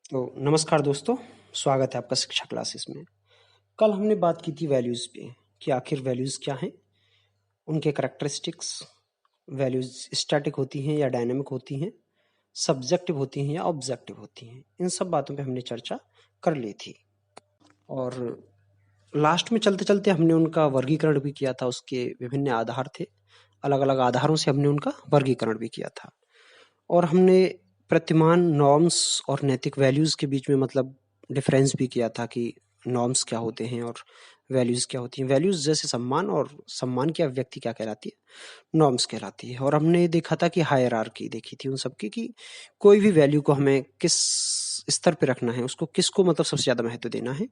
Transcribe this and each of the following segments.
तो नमस्कार दोस्तों, स्वागत है आपका शिक्षा क्लासेस में। कल हमने बात की थी वैल्यूज़ पे कि आखिर वैल्यूज़ क्या हैं, उनके करैक्टरिस्टिक्स। वैल्यूज़ स्टैटिक होती हैं या डायनामिक होती हैं, सब्जेक्टिव होती हैं या ऑब्जेक्टिव होती हैं। इन सब बातों पे हमने चर्चा कर ली थी और लास्ट में चलते चलते हमने उनका वर्गीकरण भी किया था। उसके विभिन्न आधार थे, अलग अलग आधारों से हमने उनका वर्गीकरण भी किया था और हमने प्रतिमान नॉर्म्स और नैतिक वैल्यूज़ के बीच में मतलब डिफरेंस भी किया था कि नॉर्म्स क्या होते हैं और वैल्यूज़ क्या होती हैं। वैल्यूज़ जैसे सम्मान, और सम्मान की अभिव्यक्ति क्या कहलाती है, नॉर्म्स कहलाती है। और हमने देखा था कि हायरार्की देखी थी उन सब की कि कोई भी वैल्यू को हमें किस स्तर पे रखना है, उसको किसको मतलब सबसे ज़्यादा महत्व देना है,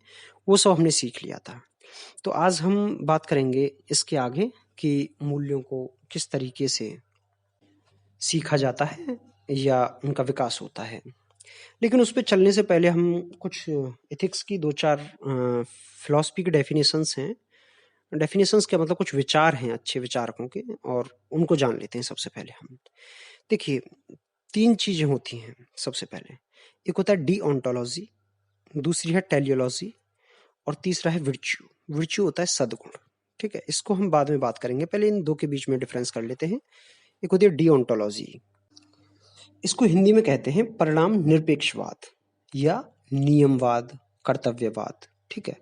वो सब हमने सीख लिया था। तो आज हम बात करेंगे इसके आगे कि मूल्यों को किस तरीके से सीखा जाता है या उनका विकास होता है। लेकिन उस पे चलने से पहले हम कुछ एथिक्स की 2-4 फिलॉसफी की डेफिनेशंस हैं। डेफिनेशंस क्या मतलब कुछ विचार हैं अच्छे विचारकों के, और उनको जान लेते हैं सबसे पहले हम। देखिए, 3 चीज़ें होती हैं सबसे पहले। एक होता है डीओंटोलॉजी, दूसरी है टेलियोलॉजी और तीसरा है विर्च्यू। विर्च्यू होता है सद्गुण। ठीक है? इसको हम बाद में बात करेंगे, पहले इन 2 के बीच में डिफरेंस कर लेते हैं। एक होती है डीओंटोलॉजी, इसको हिंदी में कहते हैं परिणाम निरपेक्षवाद या नियमवाद, कर्तव्यवाद। ठीक है?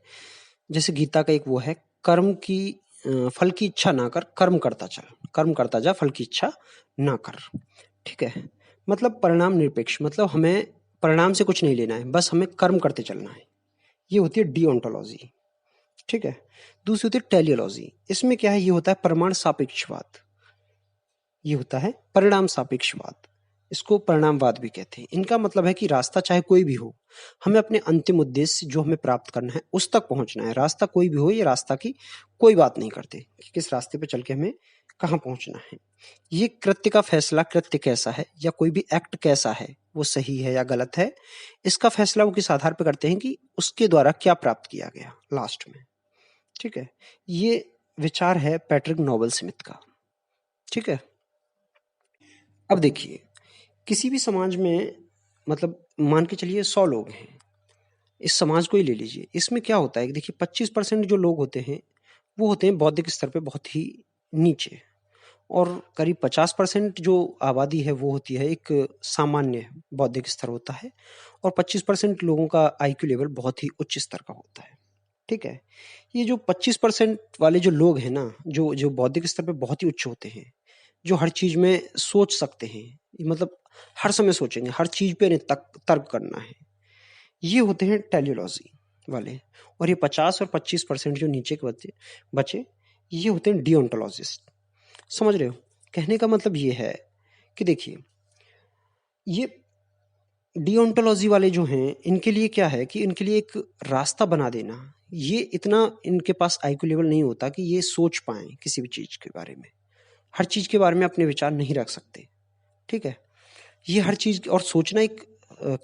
जैसे गीता का एक वो है, कर्म की फल की इच्छा ना कर, कर्म करता चल, कर्म करता जा, फल की इच्छा ना कर। ठीक है? मतलब परिणाम निरपेक्ष, मतलब हमें परिणाम से कुछ नहीं लेना है, बस हमें कर्म करते चलना है। ये होती है डीओंटोलॉजी। ठीक है? दूसरी होती है टेलियोलॉजी। इसमें क्या है, ये होता है प्रमाण सापेक्षवाद, ये होता है परिणाम सापेक्षवाद। इसको परिणामवाद भी कहते हैं। इनका मतलब है कि रास्ता चाहे कोई भी हो, हमें अपने अंतिम उद्देश्य जो हमें प्राप्त करना है उस तक पहुंचना है। रास्ता कोई भी हो, ये रास्ता की कोई बात नहीं करते कि किस रास्ते पे चल के हमें कहाँ पहुंचना है। ये कृत्य का फैसला, कृत्य कैसा है या कोई भी एक्ट कैसा है, वो सही है या गलत है, इसका फैसला वो किस आधार पर करते हैं कि उसके द्वारा क्या प्राप्त किया गया लास्ट में। ठीक है? ये विचार है पैट्रिक नोबल स्मिथ का। ठीक है? अब देखिए, किसी भी समाज में मतलब मान के चलिए 100 लोग हैं, इस समाज को ही ले लीजिए। इसमें क्या होता है कि देखिए 25% जो लोग होते हैं, वो होते हैं बौद्धिक स्तर पे बहुत ही नीचे, और करीब 50% जो आबादी है वो होती है एक सामान्य बौद्धिक स्तर होता है, और 25% लोगों का आईक्यू लेवल बहुत ही उच्च स्तर का होता है। ठीक है? ये जो 25% वाले जो लोग हैं ना, जो बौद्धिक स्तर पे बहुत ही उच्च होते हैं, जो हर चीज़ में सोच सकते हैं, मतलब हर समय सोचेंगे, हर चीज़ पे इन्हें तर्क करना है, ये होते हैं टेलियोलॉजी वाले। और ये 50 और 25% जो नीचे के बच्चे बचे, ये होते हैं डिओन्टोलॉजिस्ट। समझ रहे हो? कहने का मतलब ये है कि देखिए, ये डिओन्टोलॉजी वाले जो हैं, इनके लिए क्या है कि इनके लिए एक रास्ता बना देना, ये इतना इनके पास आईक्यू लेवल नहीं होता कि ये सोच पाएँ किसी भी चीज़ के बारे में। हर चीज़ के बारे में अपने विचार नहीं रख सकते। ठीक है? ये हर चीज़ और सोचना एक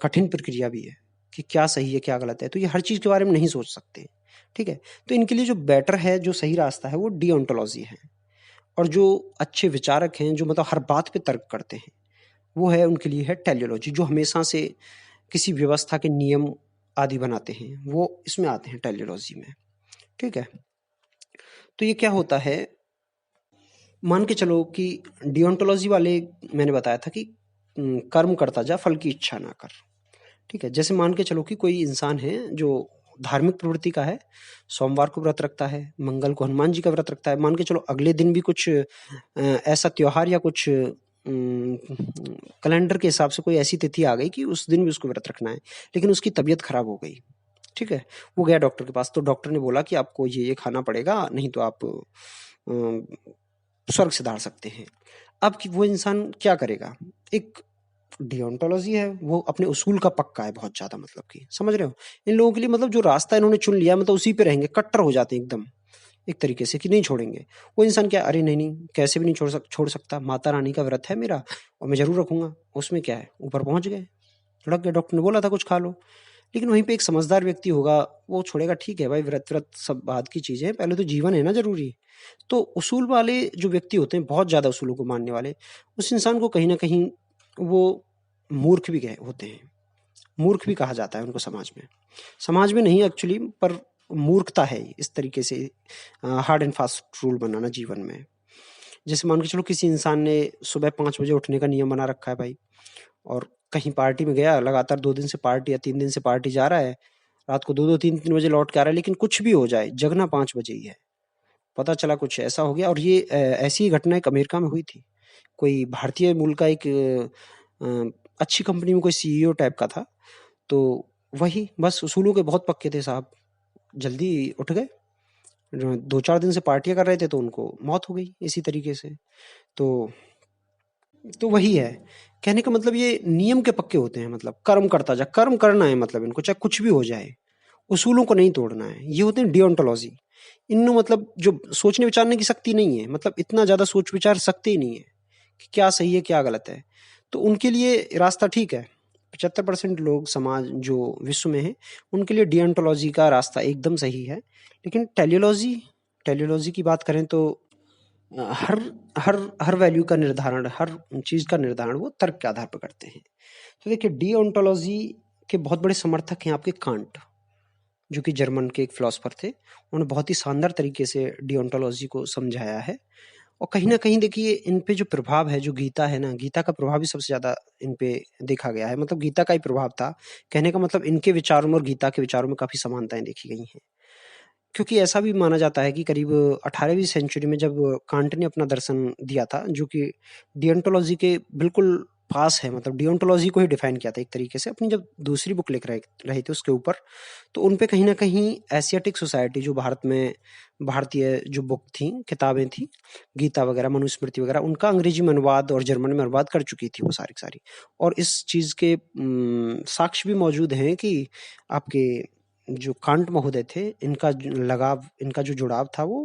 कठिन प्रक्रिया भी है कि क्या सही है, क्या गलत है, तो ये हर चीज़ के बारे में नहीं सोच सकते। ठीक है? तो इनके लिए जो बेटर है, जो सही रास्ता है, वो डिओन्टोलॉजी है। और जो अच्छे विचारक हैं, जो मतलब हर बात पे तर्क करते हैं, वो है उनके लिए है टेलियोलॉजी, जो हमेशा से किसी व्यवस्था के नियम आदि बनाते हैं, वो इसमें आते हैं टेलियोलॉजी में। ठीक है? तो ये क्या होता है, मान के चलो कि डिओन्टोलॉजी वाले, मैंने बताया था कि कर्म करता जा, फल की इच्छा ना कर। ठीक है? जैसे मान के चलो कि कोई इंसान है जो धार्मिक प्रवृत्ति का है, सोमवार को व्रत रखता है, मंगल को हनुमान जी का व्रत रखता है। मान के चलो अगले दिन भी कुछ ऐसा त्योहार या कुछ कैलेंडर के हिसाब से कोई ऐसी तिथि आ गई कि उस दिन भी उसको व्रत रखना है, लेकिन उसकी तबीयत खराब हो गई। ठीक है? वो गया डॉक्टर के पास, तो डॉक्टर ने बोला कि आपको ये खाना पड़ेगा, नहीं तो आप स्वर्ग सिधार सकते हैं। अब कि वो इंसान क्या करेगा? एक डिओन्टोलॉजी है, वो अपने उसूल का पक्का है बहुत ज़्यादा, मतलब कि समझ रहे हो? इन लोगों के लिए मतलब जो रास्ता इन्होंने चुन लिया, मतलब उसी पे रहेंगे, कट्टर हो जाते हैं एकदम, एक तरीके से कि नहीं छोड़ेंगे। वो इंसान क्या, अरे नहीं, नहीं, कैसे भी नहीं छोड़ सकता, माता रानी का व्रत है मेरा और मैं ज़रूर रखूँगा, उसमें क्या है, ऊपर पहुँच गए, लग गए, डॉक्टर ने बोला था कुछ खा लो। लेकिन वहीं पे एक समझदार व्यक्ति होगा, वो छोड़ेगा, ठीक है भाई, व्रत सब बाद की चीज़ें हैं, पहले तो जीवन है ना ज़रूरी। तो उसूल वाले जो व्यक्ति होते हैं, बहुत ज़्यादा उसूलों को मानने वाले, उस इंसान को कहीं न कहीं वो मूर्ख भी कह होते हैं। मूर्ख भी कहा जाता है उनको समाज में नहीं एक्चुअली, पर मूर्खता है इस तरीके से हार्ड एंड फास्ट रूल बनाना जीवन में। जैसे मान के चलो किसी इंसान ने सुबह 5 बजे उठने का नियम बना रखा है भाई, और कहीं पार्टी में गया, लगातार 2 दिन से पार्टी या 3 दिन से पार्टी जा रहा है, रात को 2-2 3-3 बजे लौट के आ रहा है, लेकिन कुछ भी हो जाए जगना 5 बजे ही है। पता चला कुछ ऐसा हो गया, और ये ऐसी ही घटना एक अमेरिका में हुई थी। कोई भारतीय मूल का एक अच्छी कंपनी में कोई सीईओ टाइप का था, तो वही बस उसूलों के बहुत पक्के थे साहब, जल्दी उठ गए। 2-4 दिन से पार्टियां कर रहे थे तो उनको मौत हो गई इसी तरीके से। तो वही है, कहने का मतलब ये नियम के पक्के होते हैं, मतलब कर्म करता जा, कर्म करना है मतलब इनको, चाहे कुछ भी हो जाए, उसूलों को नहीं तोड़ना है। ये होते हैं डिओन्टोलॉजी। इनमें मतलब जो सोचने विचारने की शक्ति नहीं है, मतलब इतना ज्यादा सोच विचार सकते ही नहीं है कि क्या सही है क्या गलत है, तो उनके लिए रास्ता ठीक है। 75% लोग समाज जो विश्व में है उनके लिए डिओन्टोलॉजी का रास्ता एकदम सही है। लेकिन टेलियोलॉजी की बात करें तो हर हर हर वैल्यू का निर्धारण, हर चीज का निर्धारण वो तर्क के आधार पर करते हैं। तो देखिए डिओन्टोलॉजी के बहुत बड़े समर्थक हैं आपके कांट, जो कि जर्मन के एक फिलोसफर थे। उन्होंने बहुत ही शानदार तरीके से डिओन्टोलॉजी को समझाया है। और कहीं ना कहीं देखिए इन पे जो प्रभाव है, जो गीता है ना, गीता का प्रभाव भी सबसे ज्यादा इन पे देखा गया है, मतलब गीता का ही प्रभाव था। कहने का मतलब इनके विचारों में और गीता के विचारों में काफी समानताएं देखी गई हैं। क्योंकि ऐसा भी माना जाता है कि करीब 18वीं सेंचुरी में जब कांट ने अपना दर्शन दिया था, जो कि डियोंटोलॉजी के बिल्कुल पास है, मतलब डियोंटोलॉजी को ही डिफाइन किया था एक तरीके से, अपनी जब दूसरी बुक लिख रहे थे उसके ऊपर, तो उन पे कहीं ना कहीं एशियाटिक सोसाइटी जो भारत में, भारतीय जो बुक थी, किताबें थी, गीता वगैरह, मनुस्मृति वगैरह, उनका अंग्रेजी में अनुवाद और जर्मन में अनुवाद कर चुकी थी वो सारी की सारी। और इस चीज के साक्ष्य भी मौजूद हैं कि आपके जो कांट महोदय थे, इनका लगाव, इनका जो जुड़ाव था वो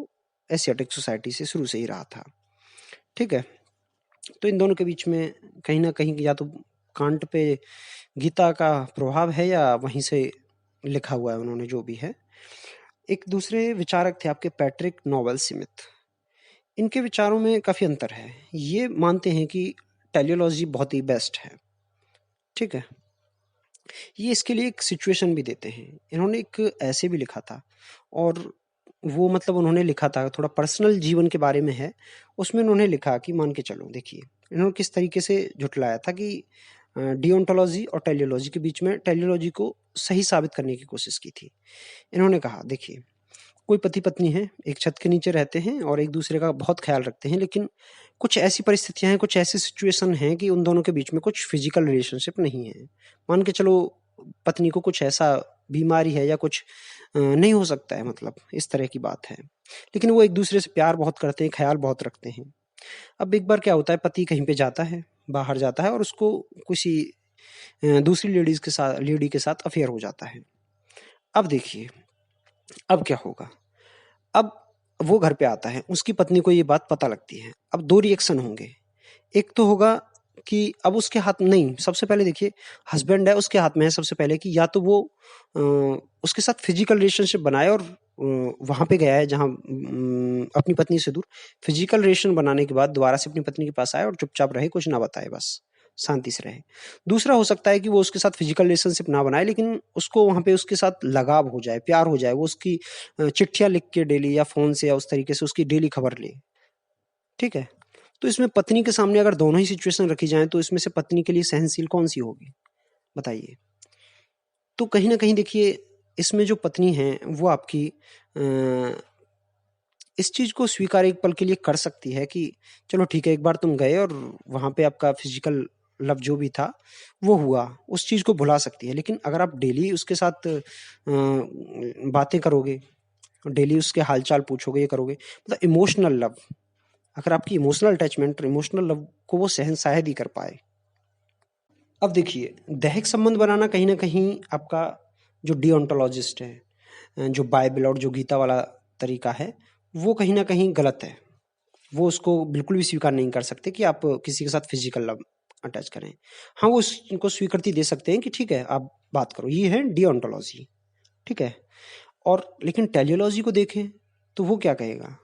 एशियाटिक सोसाइटी से शुरू से ही रहा था। ठीक है, तो इन दोनों के बीच में कहीं ना कहीं या तो कांट पे गीता का प्रभाव है या वहीं से लिखा हुआ है उन्होंने जो भी है। एक दूसरे विचारक थे आपके पैट्रिक नोबल स्मिथ। इनके विचारों में काफी अंतर है। ये मानते हैं कि टेलियोलॉजी बहुत ही बेस्ट है। ठीक है, ये इसके लिए एक सिचुएशन भी देते हैं। इन्होंने एक ऐसे भी लिखा था, और वो मतलब उन्होंने लिखा था थोड़ा पर्सनल जीवन के बारे में है। उसमें उन्होंने लिखा कि मान के चलो, देखिए इन्होंने किस तरीके से झुटलाया था कि डिओन्टोलॉजी और टेलियोलॉजी के बीच में टेलियोलॉजी को सही साबित करने की कोशिश की थी। इन्होंने कहा देखिए, कोई पति पत्नी है, एक छत के नीचे रहते हैं और एक दूसरे का बहुत ख्याल रखते हैं, लेकिन कुछ ऐसी परिस्थितियां हैं, कुछ ऐसी सिचुएशन है कि उन दोनों के बीच में कुछ फिजिकल रिलेशनशिप नहीं है। मान के चलो पत्नी को कुछ ऐसा बीमारी है या कुछ नहीं हो सकता है, मतलब इस तरह की बात है, लेकिन वो एक दूसरे से प्यार बहुत करते हैं, ख्याल बहुत रखते हैं। अब एक बार क्या होता है, पति कहीं पे जाता है, बाहर जाता है, और उसको किसी दूसरी लेडी के साथ अफेयर हो जाता है। अब देखिए, अब क्या होगा, अब वो घर पे आता है, उसकी पत्नी को ये बात पता लगती है। अब दो रिएक्शन होंगे। एक तो होगा कि अब उसके हाथ नहीं, सबसे पहले देखिए हस्बैंड है, उसके हाथ में है सबसे पहले कि या तो वो अ, उसके साथ फिजिकल रिलेशनशिप बनाए, और वहां पे गया है जहां अपनी पत्नी से दूर, फिजिकल रिलेशन बनाने के बाद दोबारा से अपनी पत्नी के पास आए और चुपचाप रहे, कुछ ना बताए, बस शांति से रहे। दूसरा हो सकता है कि वो उसके साथ फिजिकल रिलेशनशिप ना बनाए, लेकिन उसको वहां पे उसके साथ लगाव हो जाए, प्यार हो जाए, वो उसकी चिट्ठियां लिख के डेली या फोन से या उस तरीके से उसकी डेली खबर ले। ठीक है, तो इसमें पत्नी के सामने अगर दोनों ही सिचुएशन रखी जाएं तो इसमें से पत्नी के लिए सहनशील कौन सी होगी, बताइए। तो कहीं ना कहीं देखिए, इसमें जो पत्नी है वो आपकी इस चीज को स्वीकार एक पल के लिए कर सकती है कि चलो ठीक है, एक बार तुम गए और वहां पे आपका फिजिकल लव जो भी था वो हुआ, उस चीज को भुला सकती है। लेकिन अगर आप डेली उसके साथ बातें करोगे, डेली उसके हालचाल पूछोगे, ये करोगे, मतलब इमोशनल लव, अगर आपकी इमोशनल अटैचमेंट, इमोशनल लव को वो सहन शायद ही कर पाए। अब देखिए, दैहिक संबंध बनाना कहीं ना कहीं आपका जो डिओन्टोलॉजिस्ट है, जो बाइबल और जो गीता वाला तरीका है, वो कहीं ना कहीं गलत है। वो उसको बिल्कुल भी स्वीकार नहीं कर सकते कि आप किसी के साथ फिजिकल लव अटैच करें। हाँ, वो उसको स्वीकृति दे सकते हैं कि ठीक है आप बात करो, ये है डिओन्टोलॉजी। ठीक है, और लेकिन टेलियोलॉजी को देखें तो वो क्या कहेगा,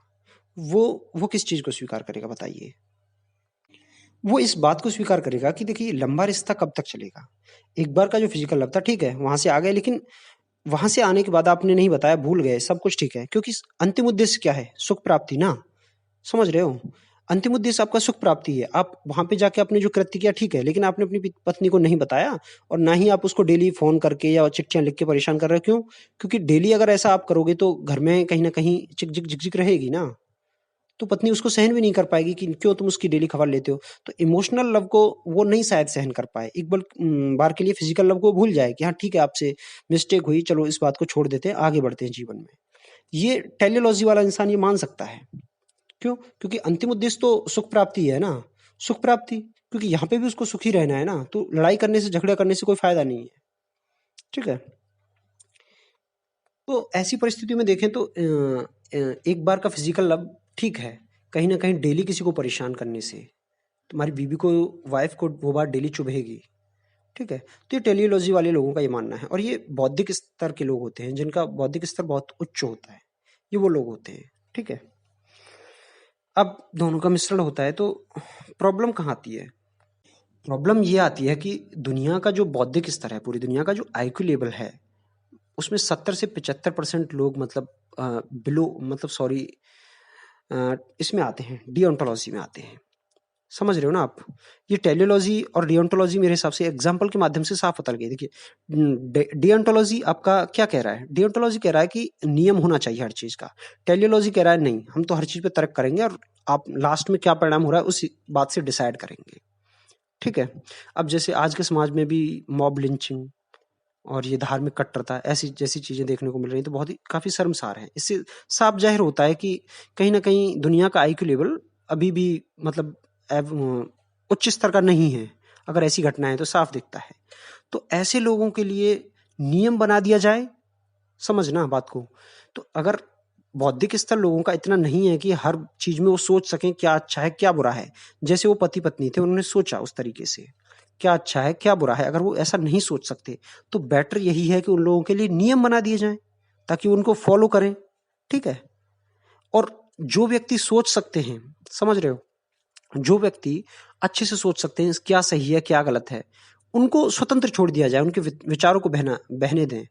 वो किस चीज को स्वीकार करेगा, बताइए। वो इस बात को स्वीकार करेगा कि देखिए लंबा रिश्ता कब तक चलेगा। एक बार का जो फिजिकल लव था ठीक है, वहां से आ गए, लेकिन वहां से आने के बाद आपने नहीं बताया, भूल गए, सब कुछ ठीक है, क्योंकि अंतिम उद्देश्य क्या है? सुख प्राप्ति ना। समझ रहे हो? अंतिम उद्देश्य आपका सुख प्राप्ति है। आप वहां पे जाके आपने जो कृत्य किया ठीक है, लेकिन आपने अपनी पत्नी को नहीं बताया, और ना ही आप उसको डेली फोन करके या चिट्ठियां लिख के परेशान कर रहे हो। क्यों? क्योंकि डेली अगर ऐसा आप करोगे तो घर में कहीं ना कहीं चिक झिक झिक रहेगी ना, तो पत्नी उसको सहन भी नहीं कर पाएगी कि क्यों तुम उसकी डेली खबर लेते हो। तो इमोशनल लव को वो नहीं शायद सहन कर पाए, एक बार के लिए फिजिकल लव को भूल जाए कि हाँ ठीक है, आपसे मिस्टेक हुई, चलो इस बात को छोड़ देते हैं, आगे बढ़ते हैं जीवन में। ये टेलियोलॉजी वाला इंसान ये मान सकता है। क्यों? क्योंकि अंतिम उद्देश्य तो सुख प्राप्ति है ना, सुख प्राप्ति, क्योंकि यहाँ पे भी उसको सुखी रहना है ना, तो लड़ाई करने से, झगड़ा करने से कोई फायदा नहीं है। ठीक है, तो ऐसी परिस्थिति में देखें तो एक बार का फिजिकल लव ठीक है, कहीं ना कहीं डेली किसी को परेशान करने से तुम्हारी बीवी को, वाइफ को वो बात डेली चुभेगी। ठीक है, तो ये टेलियोलॉजी वाले लोगों का ये मानना है, और ये बौद्धिक स्तर के लोग होते हैं जिनका बौद्धिक स्तर बहुत उच्च होता है, ये वो लोग होते हैं। ठीक है, अब दोनों का मिश्रण होता है तो प्रॉब्लम कहाँ आती है? प्रॉब्लम ये आती है कि दुनिया का जो बौद्धिक स्तर है, पूरी दुनिया का जो आईक्यू लेवल है, उसमें 70 से 75% लोग मतलब बिलो, मतलब सॉरी, इसमें आते हैं, डिओन्टोलॉजी में आते हैं। समझ रहे हो ना आप? ये टेलियोलॉजी और डिओन्टोलॉजी मेरे हिसाब से एग्जाम्पल के माध्यम से साफ पता लगे। देखिए डिओन्टोलॉजी आपका क्या कह रहा है? डिओन्टोलॉजी कह रहा है कि नियम होना चाहिए हर चीज का। टेलियोलॉजी कह रहा है नहीं, हम तो हर चीज पे तर्क करेंगे और आप लास्ट में क्या परिणाम हो रहा है उस बात से डिसाइड करेंगे। ठीक है, अब जैसे आज के समाज में भी मॉब लिंचिंग और ये धार्मिक कट्टरता, ऐसी जैसी चीजें देखने को मिल रही हैं, तो बहुत ही काफी शर्मसार है। इससे साफ जाहिर होता है कि कहीं ना कहीं दुनिया का आईक्यू लेवल अभी भी मतलब उच्च स्तर का नहीं है। अगर ऐसी घटनाएं तो साफ दिखता है। तो ऐसे लोगों के लिए नियम बना दिया जाए, समझना बात को। तो अगर बौद्धिक स्तर लोगों का इतना नहीं है कि हर चीज में वो सोच सकें क्या अच्छा है क्या बुरा है, जैसे वो पति पत्नी थे, उन्होंने सोचा उस तरीके से क्या अच्छा है क्या बुरा है, अगर वो ऐसा नहीं सोच सकते तो बेटर यही है कि उन लोगों के लिए नियम बना दिए जाएं ताकि उनको फॉलो करें। ठीक है, और जो व्यक्ति सोच सकते हैं, समझ रहे हो, जो व्यक्ति अच्छे से सोच सकते हैं क्या सही है क्या गलत है, उनको स्वतंत्र छोड़ दिया जाए, उनके विचारों को बहने दें।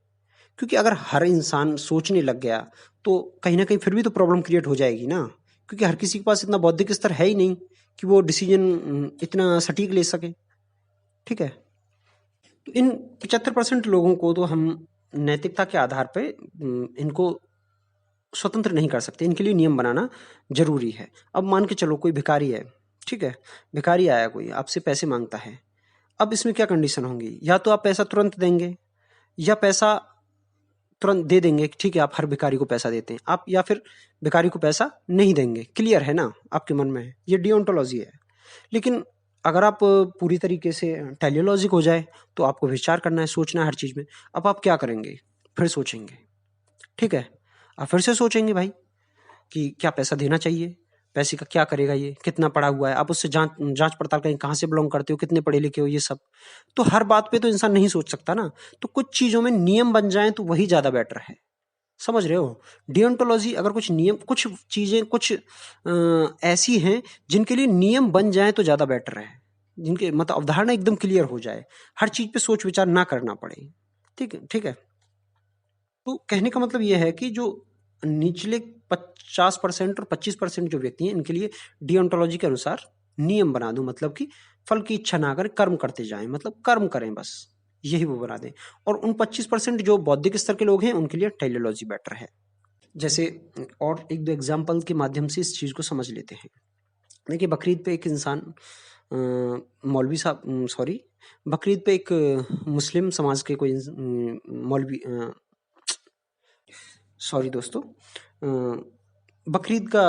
क्योंकि अगर हर इंसान सोचने लग गया तो कहीं ना कहीं फिर भी तो प्रॉब्लम क्रिएट हो जाएगी ना, क्योंकि हर किसी के पास इतना बौद्धिक स्तर है ही नहीं कि वो डिसीजन इतना सटीक ले सके। ठीक है, तो इन 75% लोगों को तो हम नैतिकता के आधार पे इनको स्वतंत्र नहीं कर सकते, इनके लिए नियम बनाना जरूरी है। अब मान के चलो कोई भिखारी है, ठीक है, भिखारी आया कोई आपसे पैसे मांगता है। अब इसमें क्या कंडीशन होंगी? या तो आप पैसा तुरंत देंगे, या पैसा तुरंत दे देंगे, ठीक है आप हर भिखारी को पैसा देते हैं आप, या फिर भिखारी को पैसा नहीं देंगे। क्लियर है ना आपके मन में? ये डिओन्टोलॉजी है। लेकिन अगर आप पूरी तरीके से टेलियोलॉजिक हो जाए तो आपको विचार करना है, सोचना है हर चीज में। अब आप क्या करेंगे? फिर सोचेंगे। ठीक है, आप फिर से सोचेंगे भाई कि क्या पैसा देना चाहिए, पैसे का क्या करेगा, ये कितना पढ़ा हुआ है, आप उससे जांच पड़ताल करें कहाँ से बिलोंग करते हो, कितने पढ़े लिखे हो, ये सब। तो हर बात पे तो इंसान नहीं सोच सकता ना, तो कुछ चीजों में नियम बन जाए तो वही ज्यादा बेटर है। समझ रहे हो? डिओन्टोलॉजी अगर कुछ नियम, कुछ चीजें कुछ ऐसी हैं जिनके लिए नियम बन जाए तो ज्यादा बेटर है, जिनके मतलब अवधारणा एकदम क्लियर हो जाए, हर चीज पे सोच विचार ना करना पड़े। ठीक है, ठीक है। तो कहने का मतलब यह है कि जो निचले 50% और 25% जो व्यक्ति हैं, इनके लिए डिओन्टोलॉजी के अनुसार नियम बना दूं, मतलब कि फल की इच्छा ना करें, कर्म करते जाएं, मतलब कर्म करें बस, यही वो बना दें। और उन 25% जो बौद्धिक स्तर के लोग हैं उनके लिए टेलियोलॉजी बेटर है। जैसे और एक दो एग्जाम्पल के माध्यम से इस चीज को समझ लेते हैं। देखिए बकरीद पे एक इंसान मौलवी साहब, सॉरी, बकरीद पे एक मुस्लिम समाज के कोई मौलवी, सॉरी दोस्तों, बकरीद का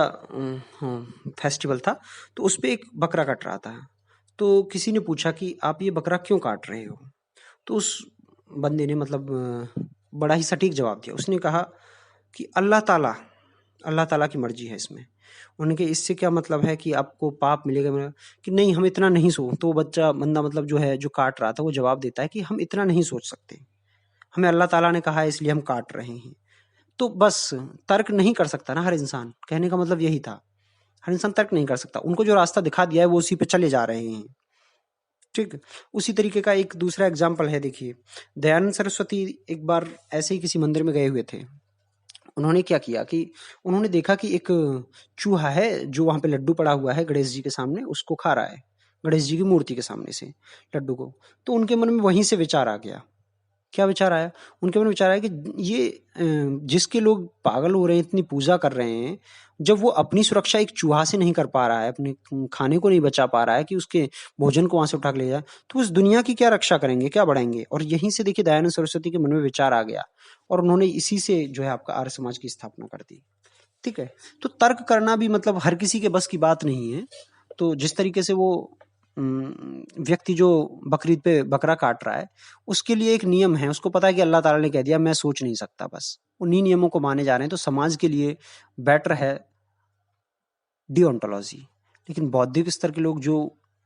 हाँ, फेस्टिवल था, तो उस पे एक बकरा कट रहा था। तो किसी ने पूछा कि आप ये बकरा क्यों काट रहे हो? तो उस बंदे ने मतलब बड़ा ही सटीक जवाब दिया। उसने कहा कि अल्लाह ताला की मर्जी है इसमें। उनके इससे क्या मतलब है कि आपको पाप मिलेगा मेरा? कि नहीं, हम इतना नहीं सोच। तो बंदा मतलब जो है, जो काट रहा था, वो जवाब देता है कि हम इतना नहीं सोच सकते, हमें अल्लाह ताला ने कहा है इसलिए हम काट रहे हैं। तो बस तर्क नहीं कर सकता ना हर इंसान, कहने का मतलब यही था। हर इंसान तर्क नहीं कर सकता। उनको जो रास्ता दिखा दिया है वो उसी पे चले जा रहे हैं। ठीक। उसी तरीके का एक दूसरा एग्जाम्पल है, देखिए दयानंद सरस्वती एक बार ऐसे ही किसी मंदिर में गए हुए थे। उन्होंने क्या किया कि उन्होंने देखा कि एक चूहा है जो वहां पे लड्डू पड़ा हुआ है गणेश जी के सामने, उसको खा रहा है, गणेश जी की मूर्ति के सामने से लड्डू को। तो उनके मन में वहीं से विचार आ गया। क्या विचार आया? उनके मन में विचार आया कि ये जिसके लोग पागल हो रहे हैं, इतनी पूजा कर रहे हैं, जब वो अपनी सुरक्षा एक चूहा से नहीं कर पा रहा है, अपने खाने को नहीं बचा पा रहा है कि उसके भोजन को वहां से उठा के ले जाए, तो उस दुनिया की क्या रक्षा करेंगे, क्या बढ़ाएंगे? और यहीं से देखिए दयानंद सरस्वती के मन में विचार आ गया और उन्होंने इसी से जो है आपका आर्य समाज की स्थापना कर दी। ठीक है। तो तर्क करना भी मतलब हर किसी के बस की बात नहीं है। तो जिस तरीके से वो व्यक्ति जो बकरीद पे बकरा काट रहा है, उसके लिए एक नियम है, उसको पता है कि अल्लाह ताला ने कह दिया मैं सोच नहीं सकता, बस उन्हीं नियमों को माने जा रहे हैं। तो समाज के लिए बेटर है डिओन्टोलॉजी। लेकिन बौद्धिक स्तर के लोग जो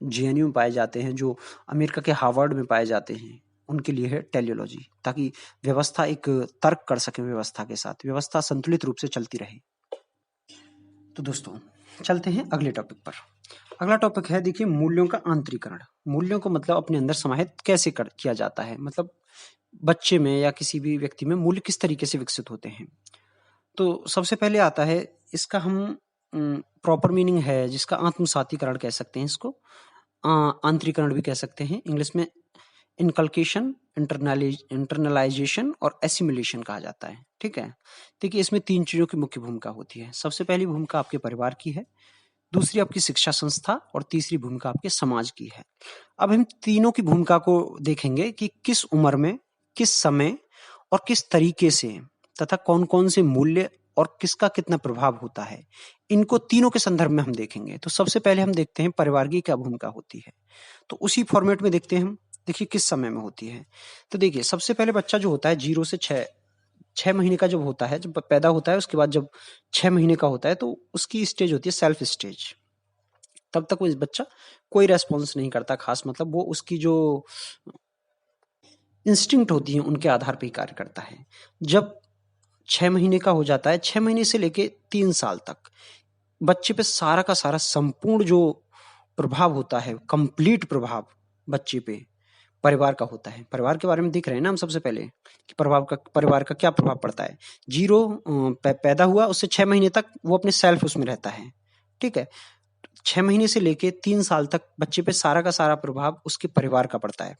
जेएनयू में पाए जाते हैं, जो अमेरिका के हार्वर्ड में पाए जाते हैं, उनके लिए है टेलियोलॉजी, ताकि व्यवस्था एक तर्क कर सके, व्यवस्था के साथ व्यवस्था संतुलित रूप से चलती रहे। तो दोस्तों चलते हैं अगले टॉपिक पर। अगला टॉपिक है देखिए मूल्यों का आंतरीकरण। मूल्यों को मतलब अपने अंदर समाहित कैसे किया जाता है, मतलब बच्चे में या किसी भी व्यक्ति में मूल्य किस तरीके से विकसित होते हैं। तो सबसे पहले आता है इसका हम प्रॉपर मीनिंग है जिसका आत्मसातीकरण कह सकते हैं, इसको आंतरीकरण भी कह सकते हैं। इंग्लिश में इनकल्केशन, इंटरनलाइजेशन और एसिमिलेशन कहा जाता है। ठीक है। देखिए इसमें 3 चीजों की मुख्य भूमिका होती है। सबसे पहली भूमिका आपके परिवार की है, दूसरी आपकी शिक्षा संस्था और तीसरी भूमिका आपके समाज की है। अब हम तीनों की भूमिका को देखेंगे कि किस उम्र में, किस समय और किस तरीके से तथा कौन कौन से मूल्य और किसका कितना प्रभाव होता है, इनको तीनों के संदर्भ में हम देखेंगे। तो सबसे पहले हम देखते हैं परिवार की क्या भूमिका होती है। तो उसी फॉर्मेट में देखते हैं हम। देखिए किस समय में होती है। तो देखिए सबसे पहले बच्चा जो होता है 0 से 6 महीने का जब होता है, जब पैदा होता है, उसके बाद जब 6 महीने का होता है तो उसकी स्टेज होती है सेल्फ स्टेज। तब तक वो बच्चा कोई रेस्पॉन्स नहीं करता खास, मतलब वो उसकी जो इंस्टिंक्ट होती है उनके आधार पर ही कार्य करता है। जब 6 महीने का हो जाता है, 6 महीने से लेके 3 साल तक बच्चे पे सारा का सारा संपूर्ण जो प्रभाव होता है, कंप्लीट प्रभाव बच्चे पे परिवार का होता है। परिवार के बारे में देख रहे हैं ना हम सबसे पहले कि परिवार का क्या प्रभाव पड़ता है। 0 पैदा हुआ, उससे 6 महीने तक वो अपने सेल्फ उसमें रहता है। ठीक है। 6 महीने से लेके 3 साल तक बच्चे पे सारा का सारा प्रभाव उसके परिवार का पड़ता है।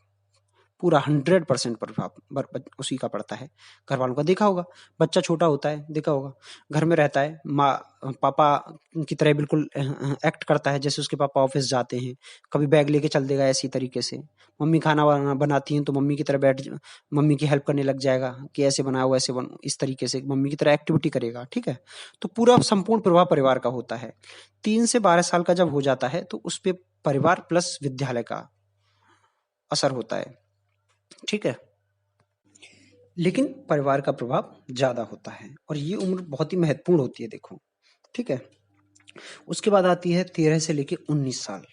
पूरा 100% प्रभाव उसी का पड़ता है। घर वालों का देखा होगा, बच्चा छोटा होता है, देखा होगा, घर में रहता है, माँ पापा की तरह बिल्कुल एक्ट करता है जैसे उसके पापा ऑफिस जाते हैं। कभी बैग लेके चल देगा ऐसी तरीके से। मम्मी खाना बनाती हैं तो मम्मी की तरह मम्मी की हेल्प करने लग जाएगा कि ऐसे बनाओ वैसे बनो, इस तरीके से मम्मी की तरह एक्टिविटी करेगा। ठीक है। तो पूरा संपूर्ण प्रभाव परिवार का होता है। 3 से 12 साल का जब हो जाता है तो उस पर परिवार प्लस विद्यालय का असर होता है। ठीक है। लेकिन परिवार का प्रभाव ज्यादा होता है और ये उम्र बहुत ही महत्वपूर्ण होती है, देखो। ठीक है। उसके बाद आती है 13 से लेके 19 साल।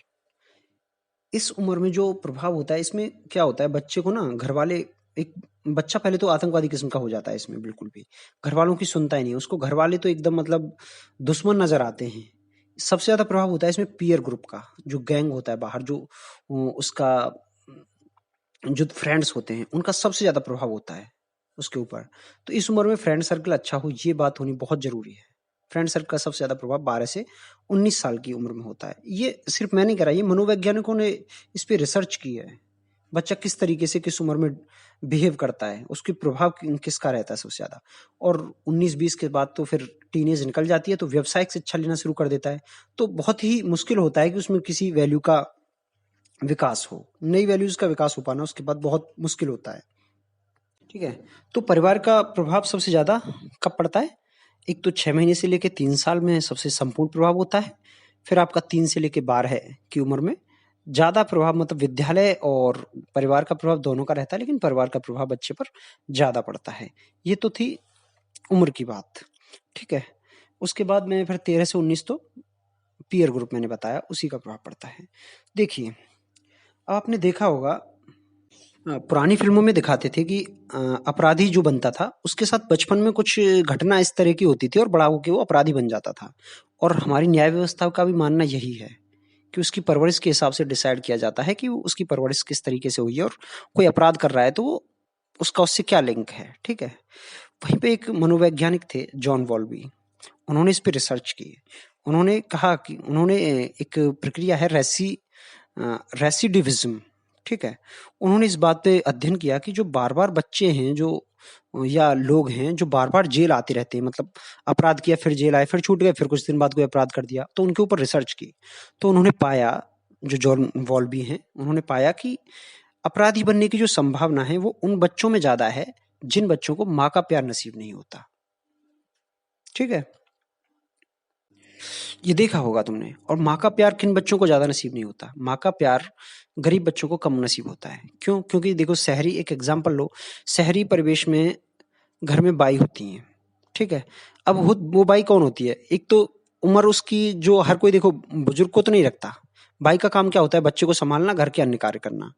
इस उम्र में जो प्रभाव होता है, इसमें क्या होता है, बच्चे को ना घर वाले, एक बच्चा पहले तो आतंकवादी किस्म का हो जाता है इसमें, बिल्कुल भी घर वालों की सुनता ही नहीं। उसको घर वाले तो एकदम मतलब दुश्मन नजर आते हैं। सबसे ज्यादा प्रभाव होता है इसमें पीयर ग्रुप का, जो गैंग होता है बाहर, जो उसका जो फ्रेंड्स होते हैं उनका सबसे ज्यादा प्रभाव होता है उसके ऊपर। तो इस उम्र में फ्रेंड सर्कल अच्छा हो, ये बात होनी बहुत जरूरी है। फ्रेंड सर्कल का सबसे ज्यादा प्रभाव 12 से 19 साल की उम्र में होता है। ये सिर्फ मैं नहीं कह रहा, ये मनोवैज्ञानिकों ने इस पे रिसर्च की है। बच्चा किस तरीके से किस उम्र में बिहेव करता है, उसके प्रभाव किसका रहता है सबसे ज्यादा। और 19-20 के बाद तो फिर टीनेज निकल जाती है तो व्यावसायिक शिक्षा लेना शुरू कर देता है। तो बहुत ही मुश्किल होता है कि उसमें किसी वैल्यू का विकास हो, नई वैल्यूज का विकास हो पाना उसके बाद बहुत मुश्किल होता है। ठीक है। तो परिवार का प्रभाव सबसे ज्यादा कब पड़ता है? एक तो 6 महीने से लेके 3 साल में सबसे संपूर्ण प्रभाव होता है। फिर आपका 3 से लेके 12 की उम्र में ज्यादा प्रभाव, मतलब विद्यालय और परिवार का प्रभाव दोनों का रहता है, लेकिन परिवार का प्रभाव बच्चे पर ज्यादा पड़ता है। ये तो थी उम्र की बात। ठीक है। उसके बाद में फिर 13 से 19 तो पीयर ग्रुप मैंने बताया, उसी का प्रभाव पड़ता है। देखिए आपने देखा होगा पुरानी फ़िल्मों में दिखाते थे कि अपराधी जो बनता था, उसके साथ बचपन में कुछ घटना इस तरह की होती थी और बड़ा होके वो अपराधी बन जाता था। और हमारी न्याय व्यवस्था का भी मानना यही है कि उसकी परवरिश के हिसाब से डिसाइड किया जाता है कि उसकी परवरिश किस तरीके से हुई है और कोई अपराध कर रहा है तो वो उसका उससे क्या लिंक है, ठीक है? वहीं पे एक मनोवैज्ञानिक थे जॉन बॉल्बी, उन्होंने इस पे रिसर्च की। उन्होंने कहा कि उन्होंने एक प्रक्रिया है रेसिडिविज़्म, ठीक है? उन्होंने इस बात पे अध्ययन किया कि जो बार-बार बच्चे हैं जो या लोग हैं जो बार-बार जेल आते रहते हैं, मतलब अपराध किया फिर जेल आए, फिर छूट गए, फिर कुछ दिन बाद कोई अपराध कर दिया, तो उनके ऊपर रिसर्च की। तो उन्होंने पाया, जो जॉन बॉल्बी हैं, उन्होंने पाया कि अपराधी बनने की जो संभावना है वो उन बच्चों में ज़्यादा है जिन बच्चों को माँ का प्यार नसीब नहीं होता, ठीक है? ये देखा होगा तुमने। और माँ का प्यार किन बच्चों को ज़्यादा नसीब नहीं होता? माँ का प्यार गरीब बच्चों को कम नसीब होता है। क्यों? क्योंकि देखो, शहरी एक एग्ज़ाम्पल लो, शहरी परिवेश में घर में बाई होती हैं, ठीक है? अब वो बाई कौन होती है? एक तो उम्र उसकी, जो हर कोई देखो बुजुर्ग को तो नहीं रखता। बाई का काम क्या होता है? बच्चे को सँभालना, घर के अन्य कार्य करना।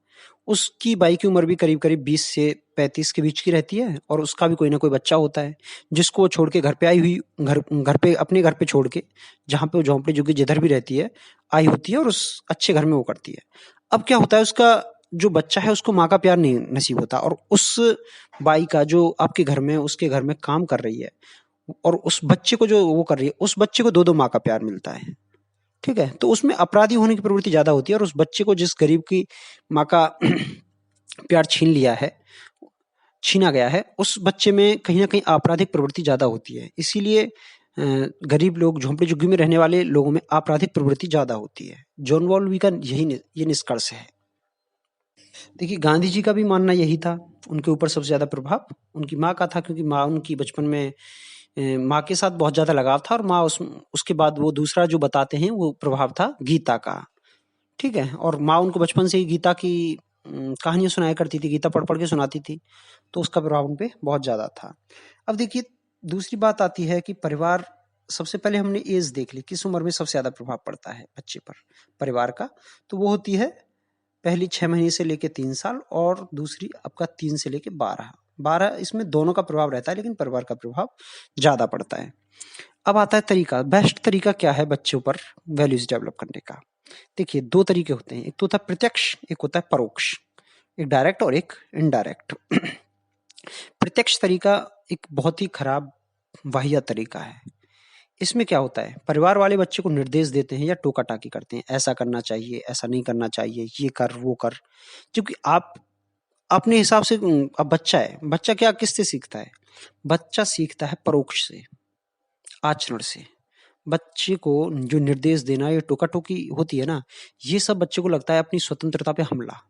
उसकी बाई की उम्र भी करीब-करीब 20 से 35 के बीच की रहती है और उसका भी कोई ना कोई बच्चा होता है, जिसको वो छोड़ के घर पे आई हुई, घर घर पे अपने घर पे छोड़ के, जहाँ पे वो झोंपड़ी-झुग्गी जिधर भी रहती है, आई होती है और उस अच्छे घर में वो करती है। अब क्या होता है, उसका जो बच्चा है उसको माँ का प्यार नहीं नसीब होता और उस बाई का जो आपके घर में, उसके घर में काम कर रही है और उस बच्चे को जो वो कर रही है, उस बच्चे को 2-2 माँ का प्यार मिलता है, ठीक है? तो उसमें अपराधी होने की प्रवृत्ति ज़्यादा होती है और उस बच्चे को जिस गरीब की माँ का प्यार छीना गया है, उस बच्चे में कहीं न कहीं आपराधिक प्रवृत्ति ज़्यादा होती है। इसीलिए गरीब लोग, झोंपड़ी-झुग्गी में रहने वाले लोगों में आपराधिक प्रवृत्ति ज़्यादा होती है। जॉन बॉल्बी का ये निष्कर्ष है। देखिए, गांधी जी का भी मानना यही था। उनके ऊपर सबसे ज़्यादा प्रभाव उनकी माँ का था, क्योंकि माँ उनकी बचपन में माँ के साथ बहुत ज़्यादा लगाव था और माँ उसके बाद वो दूसरा जो बताते हैं वो प्रभाव था गीता का, ठीक है? और माँ उनको बचपन से ही गीता की कहानियाँ सुनाया करती थी, गीता पढ़-पढ़ के सुनाती थी, तो उसका प्रभाव उन पे बहुत ज़्यादा था। अब देखिए, दूसरी बात आती है कि परिवार, सबसे पहले हमने एज देख ली, किस उम्र में सबसे ज़्यादा प्रभाव पड़ता है बच्चे पर परिवार का, तो वो होती है पहली 6 महीने से लेके 3 साल और दूसरी आपका 3 से लेके 12। 12 इसमें दोनों का प्रभाव रहता है, लेकिन परिवार का प्रभाव ज़्यादा पड़ता है। अब आता है तरीका, बेस्ट तरीका क्या है बच्चों पर वैल्यूज़ डेवलप करने का? देखिए, 2 तरीके होते हैं, एक तो होता है प्रत्यक्ष, एक होता है परोक्ष, एक डायरेक्ट और एक इनडायरेक्ट। प्रत्यक्ष तरीका एक बहुत ही खराब, वाहियात तरीका है। इसमें क्या होता है, परिवार वाले बच्चे को निर्देश देते हैं या टोका-टाकी करते हैं, ऐसा करना चाहिए, ऐसा नहीं करना चाहिए, ये कर, वो कर। क्योंकि आप अपने हिसाब से अब बच्चा है, बच्चा क्या किससे सीखता है? बच्चा सीखता है परोक्ष से, आचरण से। बच्चे को जो निर्देश देना, ये टोका-टोकी होती है ना, ये सब बच्चे को लगता है अपनी स्वतंत्रता पे हमला।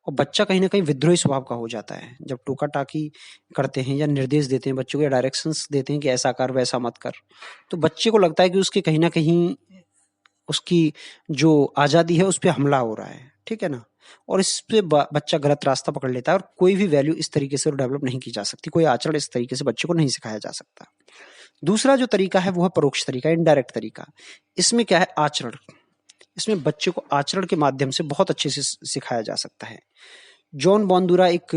और बच्चा कहीं न कहीं विद्रोही स्वभाव का हो जाता है। जब टोका-टाकी करते हैं या निर्देश देते हैं बच्चों को, या डायरेक्शंस देते हैं कि ऐसा कर, वैसा मत कर, तो बच्चे को लगता है कि उसके कहीं न कहीं उसकी जो आज़ादी है, उस पे हमला हो रहा है, ठीक है ना? और इस पे ब बच्चा गलत रास्ता पकड़ लेता है और कोई भी वैल्यू इस तरीके से डेवलप नहीं की जा सकती, कोई आचरण इस तरीके से बच्चे को नहीं सिखाया जा सकता। दूसरा जो तरीका है वो है परोक्ष तरीका, इनडायरेक्ट तरीका। इसमें क्या है, आचरण। इसमें बच्चे को आचरण के माध्यम से बहुत अच्छे से सिखाया जा सकता है। जॉन बॉन्डुरा एक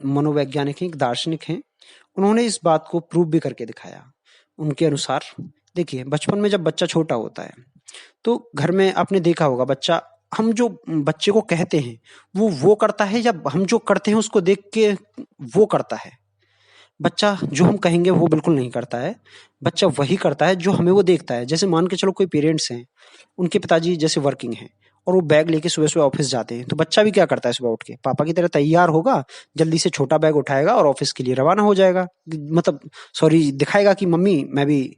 मनोवैज्ञानिक हैं, एक दार्शनिक हैं। उन्होंने इस बात को प्रूव भी करके दिखाया। उनके अनुसार देखिए, बचपन में जब बच्चा छोटा होता है, तो घर में आपने देखा होगा, बच्चा, हम जो बच्चे को कहते हैं, वो करता है या हम जो करते हैं उसको देख के वो करता है? बच्चा जो हम कहेंगे वो बिल्कुल नहीं करता है। बच्चा वही करता है जो हमें वो देखता है। जैसे मान के चलो कोई पेरेंट्स हैं, उनके पिताजी जैसे वर्किंग हैं और वो बैग लेके सुबह-सुबह ऑफ़िस जाते हैं, तो बच्चा भी क्या करता है, सुबह उठ के पापा की तरह तैयार होगा, जल्दी से छोटा बैग उठाएगा और ऑफ़िस के लिए रवाना हो जाएगा। मतलब सॉरी, दिखाएगा कि मम्मी मैं भी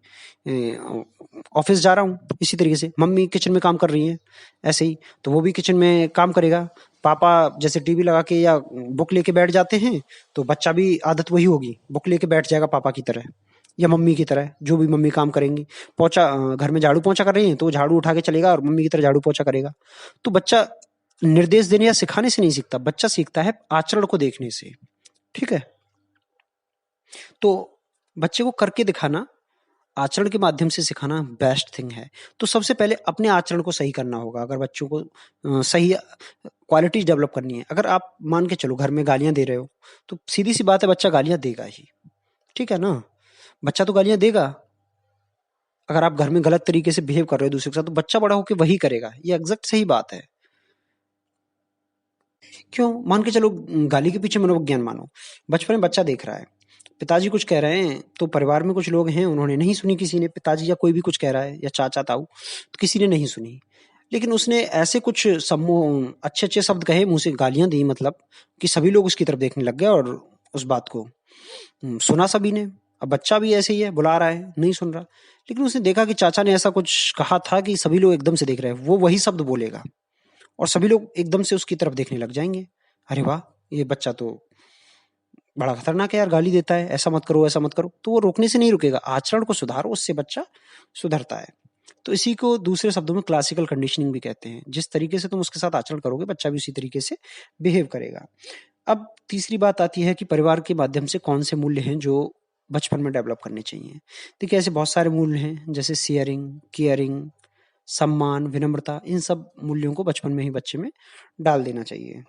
ऑफ़िस जा रहा हूँ। इसी तरीके से मम्मी किचन में काम कर रही हैं, ऐसे ही तो वो भी किचन में काम करेगा। पापा जैसे टीवी लगा के या बुक लेके बैठ जाते हैं, तो बच्चा भी आदत वही होगी, बुक लेके बैठ जाएगा पापा की तरह या मम्मी की तरह, जो भी मम्मी काम करेंगी। घर में झाड़ू पोंछा कर रही हैं, तो वो झाड़ू उठा के चलेगा और मम्मी की तरह झाड़ू पोंछा करेगा। तो बच्चा निर्देश देने या सिखाने से नहीं सीखता, बच्चा सीखता है आचरण को देखने से, ठीक है? तो बच्चे को करके दिखाना आचरण के माध्यम से सिखाना बेस्ट थिंग है। तो सबसे पहले अपने आचरण को सही करना होगा अगर बच्चों को सही क्वालिटीज़ डेवलप करनी है। अगर आप मान के चलो घर में गालियाँ दे रहे हो, तो सीधी-सी बात है बच्चा गालियाँ देगा ही, ठीक है ना? बच्चा तो गालियाँ देगा। अगर आप घर में गलत तरीके से बिहेव कर रहे हो दूसरे के साथ, तो बच्चा बड़ा होके वही करेगा। ये एग्ज़ैक्ट सही बात है। क्यों? मान के चलो गाली के पीछे मनोविज्ञान मानो। बचपन में बच्चा देख रहा है, पिताजी कुछ कह रहे हैं, तो परिवार में कुछ लोग हैं उन्होंने नहीं सुनी किसी ने, पिताजी या कोई भी कुछ कह रहा है या चाचा-ताऊ, तो किसी ने नहीं सुनी। लेकिन उसने ऐसे कुछ अच्छे-अच्छे शब्द कहे, मुँह से गालियाँ दी मतलब कि सभी लोग उसकी तरफ देखने लग गए और उस बात को सुना सभी ने। अब बच्चा भी ऐसे ही है, बुला रहा है, नहीं सुन रहा। लेकिन उसने देखा कि चाचा ने ऐसा कुछ कहा था कि सभी लोग एकदम से देख रहे हैं, वो वही शब्द बोलेगा और सभी लोग एकदम से उसकी तरफ देखने लग जाएँगे। अरे वाह! ये बच्चा तो बड़ा खतरनाक है यार, गाली देता है, ऐसा मत करो, ऐसा मत करो। तो वो रोकने से नहीं रुकेगा, आचरण को सुधारो, उससे बच्चा सुधरता है। तो इसी को दूसरे शब्दों में क्लासिकल कंडीशनिंग भी कहते हैं। जिस तरीके से तुम उसके साथ आचरण करोगे, बच्चा भी उसी तरीके से बिहेव करेगा। अब तीसरी बात आती है कि परिवार के माध्यम से कौन से मूल्य हैं जो बचपन में डेवलप करने चाहिए। देखिए ऐसे बहुत सारे मूल्य हैं जैसे शेयरिंग, केयरिंग, सम्मान, विनम्रता, इन सब मूल्यों को बचपन में ही बच्चे में डाल देना चाहिए।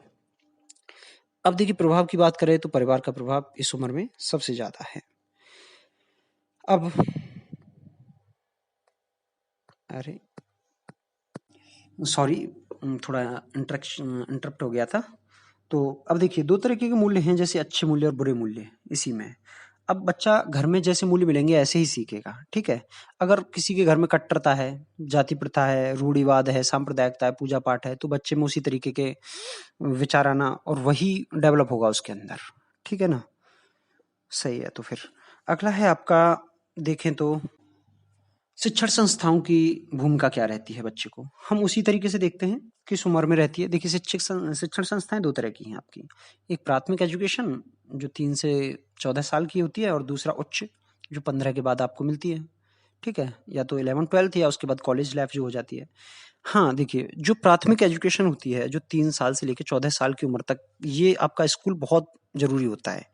अब देखिए प्रभाव की बात करें तो परिवार का प्रभाव इस उम्र में सबसे ज़्यादा है। अब अरे सॉरी, थोड़ा इंटरप्ट हो गया था। तो अब देखिए 2 तरीके के मूल्य हैं जैसे अच्छे मूल्य और बुरे मूल्य इसी में। अब बच्चा घर में जैसे मूल्य मिलेंगे ऐसे ही सीखेगा, ठीक है? अगर किसी के घर में कट्टरता है, जाति प्रथा है, रूढ़िवाद है, सांप्रदायिकता है, पूजा-पाठ है, तो बच्चे में उसी तरीके के विचार आना और वही डेवलप होगा उसके अंदर, ठीक है ना? सही है, तो फिर अगला है आपका देखें तो शिक्षण संस्थाओं की भूमिका क्या रहती है बच्चे को? हम उसी तरीके से देखते हैं, किस उम्र में रहती है। देखिए शिक्षण संस्थाएँ 2 तरह की हैं आपकी। एक प्राथमिक एजुकेशन जो 3 से 14 साल की होती है और दूसरा उच्च जो 15 के बाद आपको मिलती है, ठीक है? या तो 11th-12th या उसके बाद कॉलेज लाइफ़ जो हो जाती है। हाँ, देखिए जो प्राथमिक एजुकेशन होती है, जो 3 साल से लेके 14 साल की उम्र तक, ये आपका स्कूल बहुत ज़रूरी होता है।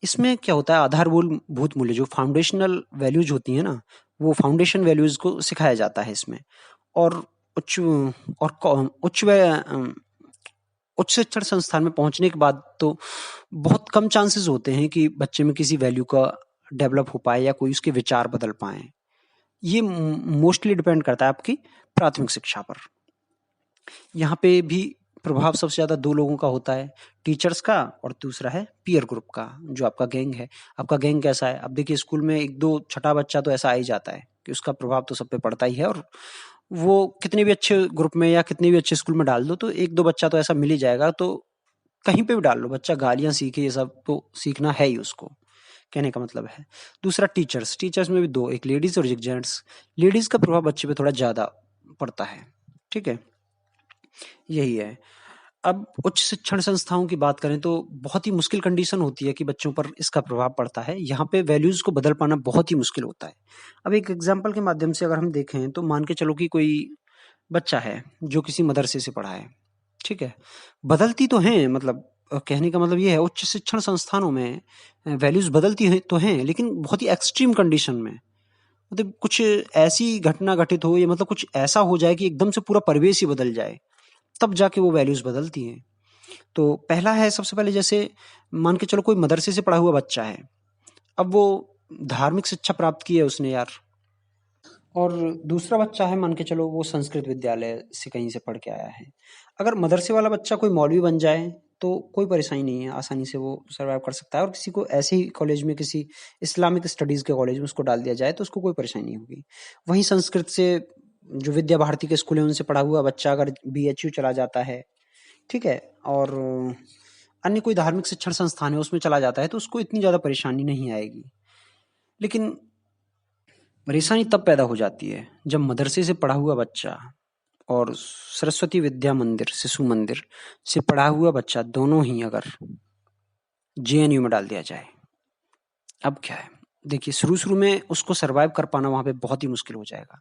इसमें क्या होता है भूत मूल्य जो फाउंडेशनल वैल्यूज़ होती हैं ना, वो फाउंडेशन वैल्यूज़ को सिखाया जाता है इसमें। और उच्च और कौ उच्च शिक्षण संस्थान में पहुँचने के बाद तो बहुत कम चांसेस होते हैं कि बच्चे में किसी वैल्यू का डेवलप हो पाए या कोई उसके विचार बदल पाएँ। ये मोस्टली डिपेंड करता है आपकी प्राथमिक शिक्षा पर। यहाँ पे भी प्रभाव सबसे ज़्यादा 2 लोगों का होता है, टीचर्स का और दूसरा है पीयर ग्रुप का, जो आपका गैंग है। आपका गैंग कैसा है? अब देखिए स्कूल में 1-2 छठा बच्चा तो ऐसा आ ही जाता है कि उसका प्रभाव तो सब पे पड़ता ही है और वो कितने भी अच्छे ग्रुप में या कितने भी अच्छे स्कूल में डाल दो तो 1-2 बच्चा तो ऐसा मिल ही जाएगा। तो कहीं पे भी डाल लो, बच्चा गालियाँ सीखे ये सब तो सीखना है ही उसको, कहने का मतलब है। दूसरा टीचर्स, टीचर्स में भी 2 एक लेडीज़ और एक जेंट्स। लेडीज़ का प्रभाव बच्चे पे थोड़ा ज़्यादा पड़ता है, ठीक है? यही है। अब उच्च शिक्षण संस्थाओं की बात करें तो बहुत ही मुश्किल कंडीशन होती है कि बच्चों पर इसका प्रभाव पड़ता है। यहाँ पे वैल्यूज़ को बदल पाना बहुत ही मुश्किल होता है। अब एक एग्ज़ाम्पल के माध्यम से अगर हम देखें तो मान के चलो कि कोई बच्चा है जो किसी मदरसे से पढ़ा है, ठीक है? बदलती तो हैं मतलब कहने का मतलब ये है उच्च शिक्षण संस्थानों में वैल्यूज़ बदलती हैं तो हैं लेकिन बहुत ही एक्सट्रीम कंडीशन में। मतलब कुछ ऐसी घटना घटित हो या मतलब कुछ ऐसा हो जाए कि एकदम से पूरा परिवेश ही बदल जाए, तब जाके वो वैल्यूज़ बदलती हैं। तो पहला है सबसे पहले जैसे मान के चलो कोई मदरसे से पढ़ा हुआ बच्चा है। अब वो धार्मिक शिक्षा प्राप्त की है उसने यार और दूसरा बच्चा है मान के चलो वो संस्कृत विद्यालय से कहीं से पढ़ के आया है। अगर मदरसे वाला बच्चा कोई मौलवी बन जाए तो कोई परेशानी नहीं है, आसानी से वो सर्वाइव कर सकता है और किसी को ऐसे ही कॉलेज में किसी इस्लामिक स्टडीज़ के कॉलेज में उसको डाल दिया जाए तो उसको कोई परेशानी नहीं होगी। वहीं संस्कृत से जो विद्या भारती के स्कूल हैं उनसे पढ़ा हुआ बच्चा अगर बीएचयू चला जाता है, ठीक है? और अन्य कोई धार्मिक शिक्षण संस्थान है उसमें चला जाता है तो उसको इतनी ज़्यादा परेशानी नहीं आएगी। लेकिन परेशानी तब पैदा हो जाती है जब मदरसे से पढ़ा हुआ बच्चा और सरस्वती विद्या मंदिर, शिशु मंदिर से पढ़ा हुआ बच्चा दोनों ही अगर जेएनयू में डाल दिया जाए। अब क्या है? देखिए शुरू-शुरू में उसको सर्वाइव कर पाना वहाँ पे बहुत ही मुश्किल हो जाएगा।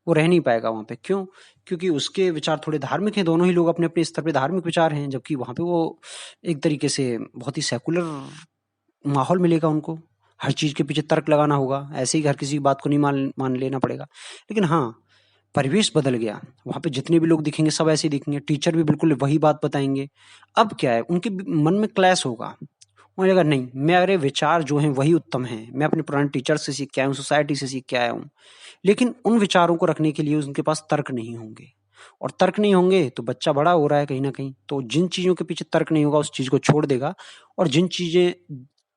वो रह नहीं पाएगा वहाँ पे, क्यों? क्योंकि उसके विचार थोड़े धार्मिक हैं, दोनों ही लोग अपने-अपने स्तर पे धार्मिक विचार हैं, जबकि वहाँ पे वो एक तरीके से बहुत ही सेकुलर माहौल मिलेगा उनको। हर चीज़ के पीछे तर्क लगाना होगा, ऐसे ही हर किसी की बात को नहीं मान लेना पड़ेगा। लेकिन हाँ, परिवेश बदल गया, वहाँ पे जितने भी लोग दिखेंगे सब ऐसे ही दिखेंगे, टीचर भी बिल्कुल वही बात बताएँगे। अब क्या है, उनके मन में क्लैश होगा, उन्हें लगेगा नहीं, मेरे विचार जो हैं वही उत्तम हैं, मैं अपने पुराने टीचर से सीख के आया हूँ, सोसाइटी से सीख के आया हूँ। लेकिन उन विचारों को रखने के लिए उनके पास तर्क नहीं होंगे, और तर्क नहीं होंगे तो बच्चा बड़ा हो रहा है कहीं न कहीं, तो जिन चीज़ों के पीछे तर्क नहीं होगा उस चीज़ को छोड़ देगा, और जिन चीज़ें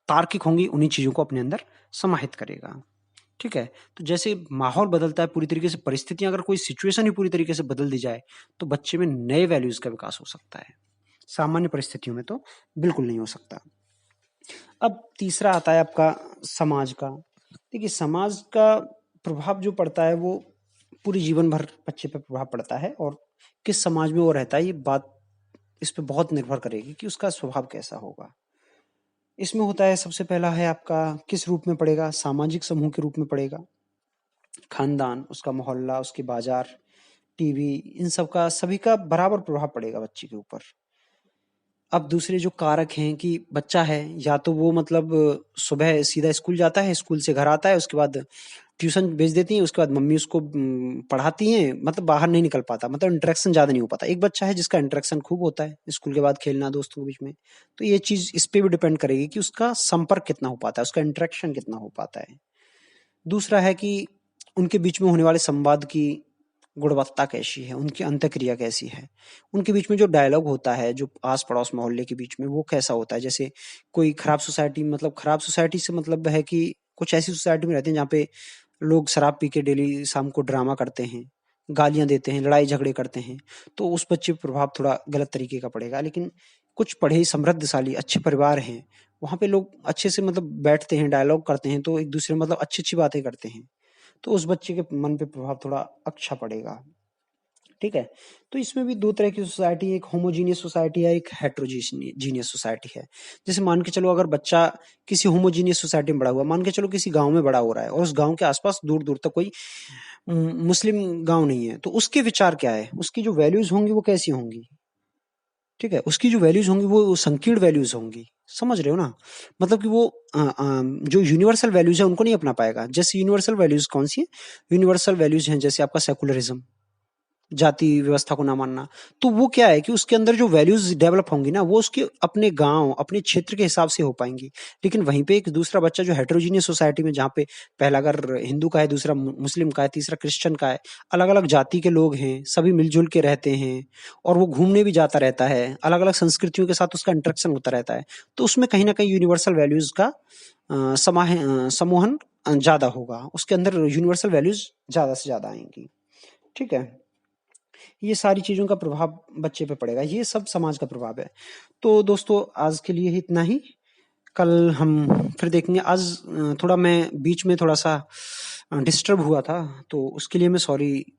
तार्किक होंगी उन्हीं चीज़ों को अपने अंदर समाहित करेगा। ठीक है? तो जैसे माहौल बदलता है पूरी तरीके से, परिस्थितियाँ अगर कोई सिचुएशन ही पूरी तरीके से बदल दी जाए, तो बच्चे में नए वैल्यूज़ का विकास हो सकता है। सामान्य परिस्थितियों में तो बिल्कुल नहीं हो सकता। अब तीसरा आता है आपका समाज का। देखिए, समाज का प्रभाव जो पड़ता है वो पूरे जीवन भर बच्चे पे प्रभाव पड़ता है, और किस समाज में वो रहता है ये बात इस पे बहुत निर्भर करेगी कि उसका स्वभाव कैसा होगा। इसमें होता है, सबसे पहला है आपका किस रूप में पड़ेगा, सामाजिक समूह के रूप में पड़ेगा। खानदान, उसका मोहल्ला, उसके बाजार, टीवी, इन सब का सभी का बराबर प्रभाव पड़ेगा बच्चे के ऊपर। अब दूसरे जो कारक हैं कि बच्चा है, या तो वो मतलब सुबह सीधा स्कूल जाता है, स्कूल से घर आता है, उसके बाद ट्यूशन भेज देती हैं, उसके बाद मम्मी उसको पढ़ाती हैं, मतलब बाहर नहीं निकल पाता, मतलब इंटरेक्शन ज़्यादा नहीं हो पाता। एक बच्चा है जिसका इंटरेक्शन खूब होता है, स्कूल के बाद खेलना दोस्तों के बीच में, तो ये चीज़ इस पे भी डिपेंड करेगी कि उसका संपर्क कितना हो पाता है, उसका इंटरेक्शन कितना हो पाता है। दूसरा है कि उनके बीच में होने वाले संवाद की गुणवत्ता कैसी है, उनकी अंतःक्रिया कैसी है, उनके बीच में जो डायलॉग होता है, जो आस पड़ोस मोहल्ले के बीच में, वो कैसा होता है। जैसे कोई खराब सोसाइटी, मतलब खराब सोसाइटी से मतलब है कि कुछ ऐसी सोसाइटी में रहते हैं जहाँ पे लोग शराब पी के डेली शाम को ड्रामा करते हैं, गालियां देते हैं, लड़ाई झगड़े करते हैं, तो उस बच्चे पर प्रभाव थोड़ा गलत तरीके का पड़ेगा। लेकिन कुछ पढ़े समृद्धशाली अच्छे परिवार हैं, वहाँ पे लोग अच्छे से मतलब बैठते हैं, डायलॉग करते हैं, तो एक दूसरे मतलब अच्छी अच्छी बातें करते हैं, तो उस बच्चे के मन पे प्रभाव थोड़ा अच्छा पड़ेगा। ठीक है? तो इसमें भी 2 तरह की सोसाइटी है, एक होमोजीनियस सोसाइटी है, एक हेटेरोजीनियस सोसाइटी है। जैसे मान के चलो, अगर बच्चा किसी होमोजीनियस सोसाइटी में बड़ा हुआ, मान के चलो किसी गाँव में बड़ा हो रहा है, और उस गाँव के आस-पास दूर-दूर तक कोई मुस्लिम गाँव नहीं है, तो उसके विचार क्या है? उसकी जो वैल्यूज़ होंगी वो कैसी होंगी? ठीक है? उसकी जो वैल्यूज़ होंगी वो संकीर्ण वैल्यूज़ होंगी। समझ रहे हो ना? मतलब कि वो जो यूनिवर्सल वैल्यूज़ है उनको नहीं अपना पाएगा। जैसे यूनिवर्सल वैल्यूज़ कौन-सी है? यूनिवर्सल वैल्यूज़ हैं जैसे आपका सेकुलरिज़्म, जाति व्यवस्था को ना मानना। तो वो क्या है कि उसके अंदर जो वैल्यूज़ डेवलप होंगी ना, वो उसके अपने गाँव, अपने क्षेत्र के हिसाब से हो पाएँगी। लेकिन वहीं पे एक दूसरा बच्चा जो हेटेरोजीनियस सोसाइटी में, जहाँ पे पहला घर हिंदू का है, दूसरा मुस्लिम का है, तीसरा क्रिश्चियन का है, अलग-अलग जाति के लोग हैं, सभी मिल-जुल के रहते हैं, और वो घूमने भी जाता रहता है, अलग-अलग संस्कृतियों के साथ उसका इंटरेक्शन होता रहता है। तो उसमें कहीं न कहीं यूनिवर्सल वैल्यूज़ का समूहन ज़्यादा होगा। उसके अंदर यूनिवर्सल वैल्यूज़ ज़्यादा से ज़्यादा आएँगी। ठीक है? ये सारी चीज़ों का प्रभाव बच्चे पे पड़ेगा, ये सब समाज का प्रभाव है। तो दोस्तों, आज के लिए इतना ही, कल हम फिर देखेंगे। आज थोड़ा मैं बीच में थोड़ा-सा डिस्टर्ब हुआ था, तो उसके लिए मैं सॉरी